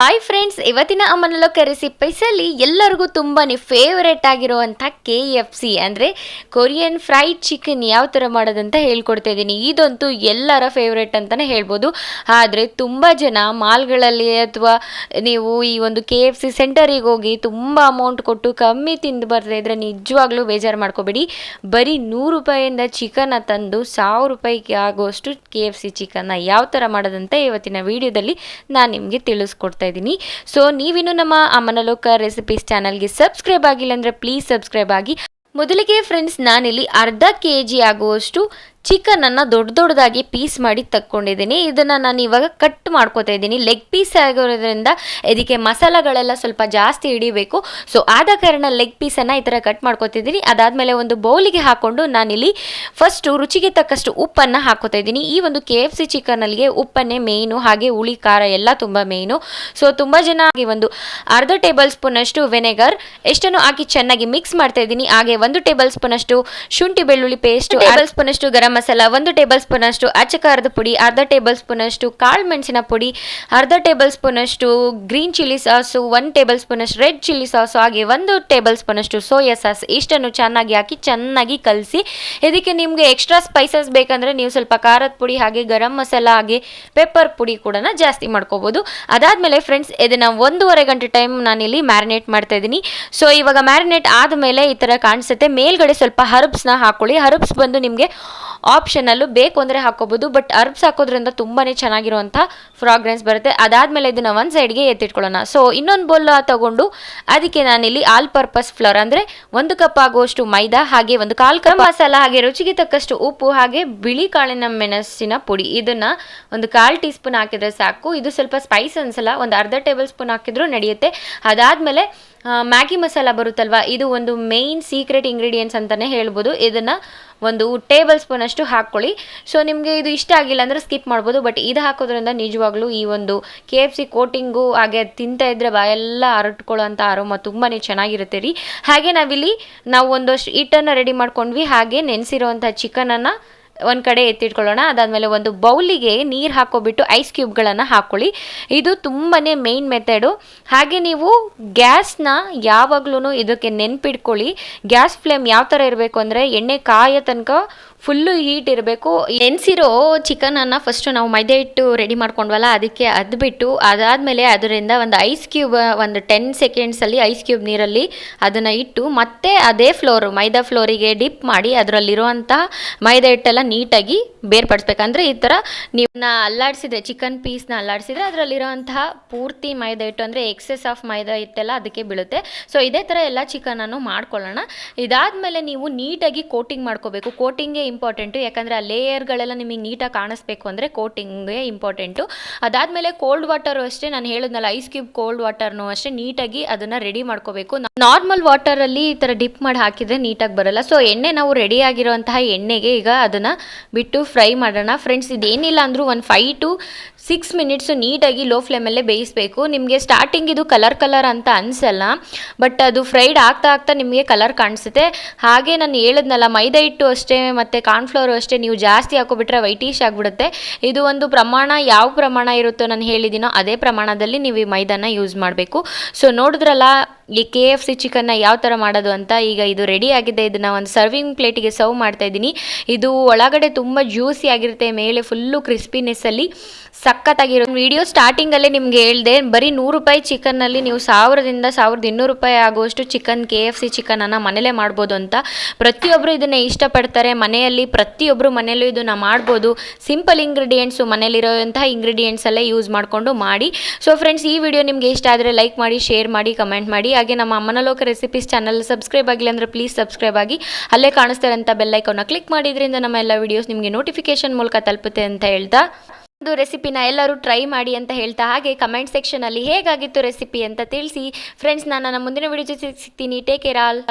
Hi friends, ಇವತ್ತಿನ ಅಮ್ಮನಲೋಕ ರೆಸಿಪೀಸಲ್ಲಿ ಎಲ್ಲರಿಗೂ ತುಂಬಾ ಫೇವರೇಟ್ ಆಗಿರುವಂಥ KFC ಅಂದರೆ ಕೊರಿಯನ್ ಫ್ರೈಡ್ ಚಿಕನ್ ಯಾವ ಥರ ಮಾಡೋದಂತ ಹೇಳ್ಕೊಡ್ತಾ ಇದ್ದೀನಿ. ಇದಂತೂ ಎಲ್ಲರ ಫೇವ್ರೇಟ್ ಅಂತಲೇ ಹೇಳ್ಬೋದು. ಆದರೆ ತುಂಬ ಜನ ಮಾಲ್ಗಳಲ್ಲಿ ಅಥವಾ ನೀವು ಈ ಒಂದು KFC ಸೆಂಟರಿಗೆ ಹೋಗಿ ತುಂಬ ಅಮೌಂಟ್ ಕೊಟ್ಟು ಕಮ್ಮಿ ತಿಂದು ಬರ್ತಾ ಇದ್ರೆ ನಿಜವಾಗ್ಲೂ ಬೇಜಾರು ಮಾಡ್ಕೋಬೇಡಿ. ಬರೀ 100 ರೂಪಾಯಿಂದ ಚಿಕನ್ನ ತಂದು 1000 ರೂಪಾಯಿಗೆ ಆಗುವಷ್ಟು KFC ಚಿಕನ್ನ ಯಾವ ಥರ ಮಾಡೋದಂತ ಇವತ್ತಿನ ವಿಡಿಯೋದಲ್ಲಿ ನಾನು ನಿಮಗೆ ತಿಳಿಸ್ಕೊಡ್ತಾ ಇದ್ದೀನಿ. ಸೊ ನೀವಿನ್ನು ನಮ್ಮ ಅಮ್ಮನಲೋಕ ರೆಸಿಪೀಸ್ ಚಾನಲ್ಗೆ ಸಬ್ಸ್ಕ್ರೈಬ್ ಆಗಿಲ್ಲ ಅಂದರೆ ಪ್ಲೀಸ್ ಸಬ್ಸ್ಕ್ರೈಬ್ ಆಗಿ. ಮೊದಲಿಗೆ ಫ್ರೆಂಡ್ಸ್, ನಾನಿಲ್ಲಿ ಅರ್ಧ kg ಆಗುವಷ್ಟು ಚಿಕನನ್ನು ದೊಡ್ಡದಾಗಿ ಪೀಸ್ ಮಾಡಿ ತಕ್ಕೊಂಡಿದ್ದೀನಿ. ಇದನ್ನು ನಾನು ಇವಾಗ ಕಟ್ ಮಾಡ್ಕೋತಾ ಇದ್ದೀನಿ. ಲೆಗ್ ಪೀಸ್ ಆಗಿರೋದ್ರಿಂದ ಇದಕ್ಕೆ ಮಸಾಲೆಗಳೆಲ್ಲ ಸ್ವಲ್ಪ ಜಾಸ್ತಿ ಹಿಡಿಬೇಕು. ಸೊ ಆದ ಕಾರಣ ಲೆಗ್ ಪೀಸನ್ನು ಈ ಥರ ಕಟ್ ಮಾಡ್ಕೋತಿದ್ದೀನಿ. ಅದಾದಮೇಲೆ ಒಂದು ಬೌಲಿಗೆ ಹಾಕ್ಕೊಂಡು ನಾನಿಲ್ಲಿ ಫಸ್ಟು ರುಚಿಗೆ ತಕ್ಕಷ್ಟು ಉಪ್ಪನ್ನು ಹಾಕೋತಾ ಇದ್ದೀನಿ. ಈ ಒಂದು KFC ಚಿಕನಲ್ಲಿಗೆ ಉಪ್ಪನ್ನೇ ಮೇಯ್ನು, ಹಾಗೆ ಹುಳಿ ಖಾರ ಎಲ್ಲ ತುಂಬ ಮೇಯ್ನು. ಸೊ ತುಂಬ ಜನ ಒಂದು ಅರ್ಧ ಟೇಬಲ್ ಸ್ಪೂನಷ್ಟು ವೆನೆಗರ್ ಎಷ್ಟನ್ನು ಹಾಕಿ ಚೆನ್ನಾಗಿ ಮಿಕ್ಸ್ ಮಾಡ್ತಾ ಇದ್ದೀನಿ. ಹಾಗೆ 1 ಟೇಬಲ್ ಸ್ಪೂನಷ್ಟು ಶುಂಠಿ ಬೆಳ್ಳುಳ್ಳಿ ಪೇಸ್ಟ್, ಟೇಬಲ್ ಸ್ಪೂನಷ್ಟು ಗರಂ ಮಸಾಲ, 1 ಟೇಬಲ್ ಸ್ಪೂನಷ್ಟು ಅಚ್ಚ ಖಾರದ ಪುಡಿ, ಅರ್ಧ ಟೇಬಲ್ ಸ್ಪೂನಷ್ಟು ಕಾಳು ಮೆಣಸಿನ ಪುಡಿ, ಅರ್ಧ ಟೇಬಲ್ ಸ್ಪೂನಷ್ಟು ಗ್ರೀನ್ ಚಿಲ್ಲಿ ಸಾಸು, 1 ಟೇಬಲ್ ಸ್ಪೂನಷ್ಟು ರೆಡ್ ಚಿಲ್ಲಿ ಸಾಸು, ಹಾಗೆ 1 ಟೇಬಲ್ ಸ್ಪೂನಷ್ಟು ಸೋಯಾ ಸಾಸ್ ಇಷ್ಟನ್ನು ಚೆನ್ನಾಗಿ ಹಾಕಿ ಚೆನ್ನಾಗಿ ಕಲಸಿ. ಇದಕ್ಕೆ ನಿಮಗೆ ಎಕ್ಸ್ಟ್ರಾ ಸ್ಪೈಸಸ್ ಬೇಕಂದರೆ ನೀವು ಸ್ವಲ್ಪ ಖಾರದ ಪುಡಿ ಹಾಗೆ ಗರಂ ಮಸಾಲ ಹಾಗೆ ಪೆಪ್ಪರ್ ಪುಡಿ ಕೂಡ ಜಾಸ್ತಿ ಮಾಡ್ಕೋಬೋದು. ಅದಾದಮೇಲೆ ಫ್ರೆಂಡ್ಸ್, ಇದನ್ನು 1.5 ಗಂಟೆ ಟೈಮ್ ನಾನಿಲ್ಲಿ ಮ್ಯಾರಿನೇಟ್ ಮಾಡ್ತಾ ಇದ್ದೀನಿ. ಸೊ ಇವಾಗ ಮ್ಯಾರಿನೇಟ್ ಆದಮೇಲೆ ಈ ಥರ ಕಾಣಿಸುತ್ತೆ. ಮೇಲ್ಗಡೆ ಸ್ವಲ್ಪ ಹರ್ಬ್ಸ್ನ ಹಾಕೊಳ್ಳಿ. ಹರ್ಬ್ಸ್ ಬಂದು ನಿಮಗೆ ಆಪ್ಷನಲ್ಲು, ಬೇಕು ಅಂದರೆ ಹಾಕೋಬೋದು, ಬಟ್ ಹರ್ಬ್ಸ್ ಹಾಕೋದ್ರಿಂದ ತುಂಬಾ ಚೆನ್ನಾಗಿರುವಂಥ ಫ್ರಾಗ್ರೆನ್ಸ್ ಬರುತ್ತೆ. ಅದಾದಮೇಲೆ ಇದನ್ನು ಒಂದು ಸೈಡ್ಗೆ ಎತ್ತಿಟ್ಕೊಳ್ಳೋಣ. ಸೊ ಇನ್ನೊಂದು ಬೌಲ್ ತಗೊಂಡು ಅದಕ್ಕೆ ನಾನಿಲ್ಲಿ ಆಲ್ ಪರ್ಪಸ್ ಫ್ಲೋರ್ ಅಂದರೆ 1 ಕಪ್ ಆಗುವಷ್ಟು ಮೈದಾ, ಹಾಗೆ 1/4 ಕಪ್ ಮಸಾಲ, ಹಾಗೆ ರುಚಿಗೆ ತಕ್ಕಷ್ಟು ಉಪ್ಪು, ಹಾಗೆ ಬಿಳಿ ಕಾಳಿನ ಮೆಣಸಿನ ಪುಡಿ ಇದನ್ನು 1/4 ಟೀ ಸ್ಪೂನ್ ಹಾಕಿದರೆ ಸಾಕು. ಇದು ಸ್ವಲ್ಪ ಸ್ಪೈಸ್ ಅನ್ಸಲ್ಲ, ಒಂದು ಅರ್ಧ ಟೇಬಲ್ ಸ್ಪೂನ್ ಹಾಕಿದ್ರೂ ನಡೆಯುತ್ತೆ. ಅದಾದಮೇಲೆ ಮ್ಯಾಗಿ ಮಸಾಲ ಬರುತ್ತಲ್ವ, ಇದು ಒಂದು ಮೇಯ್ನ್ ಸೀಕ್ರೆಟ್ ಇಂಗ್ರೀಡಿಯೆಂಟ್ಸ್ ಅಂತಲೇ ಹೇಳ್ಬೋದು. ಇದನ್ನು 1 ಟೇಬಲ್ ಸ್ಪೂನಷ್ಟು ಹಾಕ್ಕೊಳ್ಳಿ. ಸೊ ನಿಮಗೆ ಇದು ಇಷ್ಟ ಆಗಿಲ್ಲ ಅಂದರೆ ಸ್ಕಿಪ್ ಮಾಡ್ಬೋದು, ಬಟ್ ಇದು ಹಾಕೋದ್ರಿಂದ ನಿಜವಾಗ್ಲೂ ಈ ಒಂದು KFC ಕೋಟಿಂಗು ಹಾಗೆ ತಿಂತಾ ಇದ್ದರೆ ಬಾಯೆಲ್ಲ ಹರಟ್ಕೊಳ್ಳೋ ಅಂಥ ಅರೋಮ ತುಂಬಾ ಚೆನ್ನಾಗಿರುತ್ತೆ ರೀ. ಹಾಗೆ ನಾವು ಒಂದಷ್ಟು ಹಿಟ್ಟನ್ನು ರೆಡಿ ಮಾಡ್ಕೊಂಡ್ವಿ. ಹಾಗೆ ನೆನೆಸಿರೋವಂಥ ಚಿಕನನ್ನು ಒಂದು ಕಡೆ ಎತ್ತಿಟ್ಕೊಳ್ಳೋಣ. ಅದಾದಮೇಲೆ ಒಂದು ಬೌಲಿಗೆ ನೀರು ಹಾಕೋಬಿಟ್ಟು ಐಸ್ ಕ್ಯೂಬ್ಗಳನ್ನು ಹಾಕ್ಕೊಳ್ಳಿ. ಇದು ತುಂಬಾ ಮೇಯ್ನ್ ಮೆಥಡು. ಹಾಗೆ ನೀವು ಗ್ಯಾಸ್ನ ಯಾವಾಗ್ಲೂ ಇದಕ್ಕೆ ನೆನ್ಪಿಟ್ಕೊಳ್ಳಿ. ಗ್ಯಾಸ್ ಫ್ಲೇಮ್ ಯಾವ ಥರ ಇರಬೇಕು ಅಂದರೆ ಎಣ್ಣೆ ಕಾಯೋ ತನಕ ಫುಲ್ಲು ಹೀಟ್ ಇರಬೇಕು. ನೆನೆಸಿರೋ ಚಿಕನನ್ನು ಫಸ್ಟು ನಾವು ಮೈದಾ ಹಿಟ್ಟು ರೆಡಿ ಮಾಡ್ಕೊಂಡ್ವಲ್ಲ ಅದಕ್ಕೆ ಅದ್ಬಿಟ್ಟು, ಅದಾದಮೇಲೆ ಅದರಿಂದ ಒಂದು ಐಸ್ ಕ್ಯೂಬ್ ಒಂದು 10 ಸೆಕೆಂಡ್ಸಲ್ಲಿ ಐಸ್ ಕ್ಯೂಬ್ ನೀರಲ್ಲಿ ಅದನ್ನು ಇಟ್ಟು ಮತ್ತೆ ಅದೇ ಮೈದಾ ಫ್ಲೋರಿಗೆ ಡಿಪ್ ಮಾಡಿ ಅದರಲ್ಲಿರುವಂಥ ಮೈದಾ ಹಿಟ್ಟೆಲ್ಲ ನೀಟಾಗಿ ಬೇರ್ಪಡಿಸ್ಬೇಕಂದ್ರೆ ಈ ಥರ ನೀವನ್ನ ಅಲ್ಲಾಡಿಸಿದ್ರೆ, ಚಿಕನ್ ಪೀಸ್ನ ಅಲ್ಲಾಡಿಸಿದ್ರೆ ಅದರಲ್ಲಿರೋಂತಹ ಪೂರ್ತಿ ಮೈದಾ ಹಿಟ್ಟು ಅಂದರೆ ಎಕ್ಸೆಸ್ ಆಫ್ ಮೈದಾ ಹಿಟ್ಟೆಲ್ಲ ಅದಕ್ಕೆ ಬೀಳುತ್ತೆ. ಸೊ ಇದೇ ಥರ ಎಲ್ಲ ಚಿಕನನ್ನು ಮಾಡ್ಕೊಳ್ಳೋಣ. ಇದಾದಮೇಲೆ ನೀವು ನೀಟಾಗಿ ಕೋಟಿಂಗ್ ಮಾಡ್ಕೋಬೇಕು. ಕೋಟಿಂಗೇ ಇಂಪಾರ್ಟೆಂಟು, ಯಾಕಂದರೆ ಆ ಲೇಯರ್ಗಳೆಲ್ಲ ನಿಮಗೆ ನೀಟಾಗಿ ಕಾಣಿಸ್ಬೇಕು ಅಂದರೆ ಕೋಟಿಂಗೇ ಇಂಪಾರ್ಟೆಂಟು. ಅದಾದಮೇಲೆ ಕೋಲ್ಡ್ ವಾಟರು ಅಷ್ಟೇ, ನಾನು ಹೇಳಿದ್ನಲ್ಲ ಐಸ್ ಕ್ಯೂಬ್ ಕೋಲ್ಡ್ ವಾಟರ್ನು ಅಷ್ಟೇ ನೀಟಾಗಿ ಅದನ್ನು ರೆಡಿ ಮಾಡ್ಕೋಬೇಕು. ನಾರ್ಮಲ್ ವಾಟರಲ್ಲಿ ಈ ಥರ ಡಿಪ್ ಮಾಡಿ ಹಾಕಿದರೆ ನೀಟಾಗಿ ಬರೋಲ್ಲ. ಸೊ ಎಣ್ಣೆ ನಾವು ರೆಡಿ ಆಗಿರುವಂತಹ ಎಣ್ಣೆಗೆ ಈಗ ಅದನ್ನು ಬಿಟ್ಟು ಫ್ರೈ ಮಾಡೋಣ. ಫ್ರೆಂಡ್ಸ್, ಇದೇನಿಲ್ಲ ಅಂದರೂ ಒಂದು 5 to 6 ಮಿನಿಟ್ಸು ನೀಟಾಗಿ ಲೋ ಫ್ಲೇಮಲ್ಲೇ ಬೇಯಿಸಬೇಕು. ನಿಮಗೆ ಸ್ಟಾರ್ಟಿಂಗ್ ಇದು ಕಲರ್ ಅಂತ ಅನಿಸಲ್ಲ, ಬಟ್ ಅದು ಫ್ರೈಡ್ ಆಗ್ತಾ ನಿಮಗೆ ಕಲರ್ ಕಾಣಿಸುತ್ತೆ. ಹಾಗೆ ನಾನು ಹೇಳಿದ್ನಲ್ಲ ಮೈದಾ ಹಿಟ್ಟು ಅಷ್ಟೇ ಮತ್ತು ಕಾರ್ನ್ಫ್ಲವರು ಅಷ್ಟೇ, ನೀವು ಜಾಸ್ತಿ ಹಾಕೋಬಿಟ್ರೆ ವೈಟಿಶ್ ಆಗಿಬಿಡುತ್ತೆ. ಇದು ಒಂದು ಪ್ರಮಾಣ, ಯಾವ ಪ್ರಮಾಣ ಇರುತ್ತೋ ನಾನು ಹೇಳಿದ್ದೀನೋ ಅದೇ ಪ್ರಮಾಣದಲ್ಲಿ ನೀವು ಈ ಮೈದಾನ ಯೂಸ್ ಮಾಡಬೇಕು. ಸೊ ನೋಡಿದ್ರಲ್ಲ ಈ KFC ಚಿಕನ್ನ ಯಾವ ಥರ ಮಾಡೋದು ಅಂತ. ಈಗ ಇದು ರೆಡಿ ಆಗಿದೆ. ಇದನ್ನು ಒಂದು ಸರ್ವಿಂಗ್ ಪ್ಲೇಟಿಗೆ ಸರ್ವ್ ಮಾಡ್ತಾ ಇದ್ದೀನಿ. ಇದು ಒಳಗಡೆ ತುಂಬ ಜ್ಯೂಸಿ ಆಗಿರುತ್ತೆ, ಮೇಲೆ ಫುಲ್ಲು ಕ್ರಿಸ್ಪಿನೆಸ್ಸಲ್ಲಿ ಸಖತ್ತಾಗಿರೋ. ವಿಡಿಯೋ ಸ್ಟಾರ್ಟಿಂಗಲ್ಲೇ ನಿಮ್ಗೆ ಹೇಳಿದೆ, ಬರೀ 100 ರೂಪಾಯಿ ಚಿಕನ್ನಲ್ಲಿ ನೀವು 1000ರಿಂದ 1200 ರೂಪಾಯಿ ಆಗುವಷ್ಟು KFC ಚಿಕನನ್ನು ಮನೇಲೇ ಮಾಡ್ಬೋದು ಅಂತ. ಪ್ರತಿಯೊಬ್ಬರು ಇದನ್ನು ಇಷ್ಟಪಡ್ತಾರೆ. ಮನೆಯಲ್ಲಿ ಪ್ರತಿಯೊಬ್ಬರು ಮನೆಯಲ್ಲೂ ಇದನ್ನು ಮಾಡ್ಬೋದು. ಸಿಂಪಲ್ ಇಂಗ್ರೀಡಿಯೆಂಟ್ಸು, ಮನೇಲಿರೋಂತಹ ಇಂಗ್ರೀಡಿಯೆಂಟ್ಸಲ್ಲೇ ಯೂಸ್ ಮಾಡಿಕೊಂಡು ಮಾಡಿ. ಸೊ ಫ್ರೆಂಡ್ಸ್, ಈ ವಿಡಿಯೋ ನಿಮಗೆ ಇಷ್ಟ ಆದರೆ ಲೈಕ್ ಮಾಡಿ, ಶೇರ್ ಮಾಡಿ, ಕಮೆಂಟ್ ಮಾಡಿ. ಹಾಗೆ ನಮ್ಮ ಅಮ್ಮನಲೋಕ ರೆಸಿಪೀಸ್ ಚಾನಲ್ ಸಬ್ಸ್ಕ್ರೈಬ್ ಆಗಿಲ್ಲ ಅಂದರೆ ಪ್ಲೀಸ್ ಸಬ್ಸ್ಕ್ರೈಬ್ ಆಗಿ. ಅಲ್ಲೇ ಕಾಣಿಸ್ತಾರಂಥ ಬೆಲ್ ಐಕಾನ್ನ ಕ್ಲಿಕ್ ಮಾಡಿದ್ರಿಂದ ನಮ್ಮ ಎಲ್ಲ ವಿಡಿಯೋಸ್ ನಿಮಗೆ ನೋಟಿಫಿಕೇಶನ್ ಮೂಲಕ ತಲುಪುತ್ತೆ ಅಂತ ಹೇಳ್ತಾ, ಒಂದು ರೆಸಿಪಿನ ಎಲ್ಲರೂ ಟ್ರೈ ಮಾಡಿ ಅಂತ ಹೇಳ್ತಾ, ಹಾಗೆ ಕಮೆಂಟ್ ಸೆಕ್ಷನಲ್ಲಿ ಹೇಗಾಗಿತ್ತು ರೆಸಿಪಿ ಅಂತ ತಿಳಿಸಿ. ಫ್ರೆಂಡ್ಸ್, ನಾನು ನನ್ನ ಮುಂದಿನ ವಿಡಿಯೋ ಜೊತೆ ಸಿಗ್ತೀನಿ. Take care all.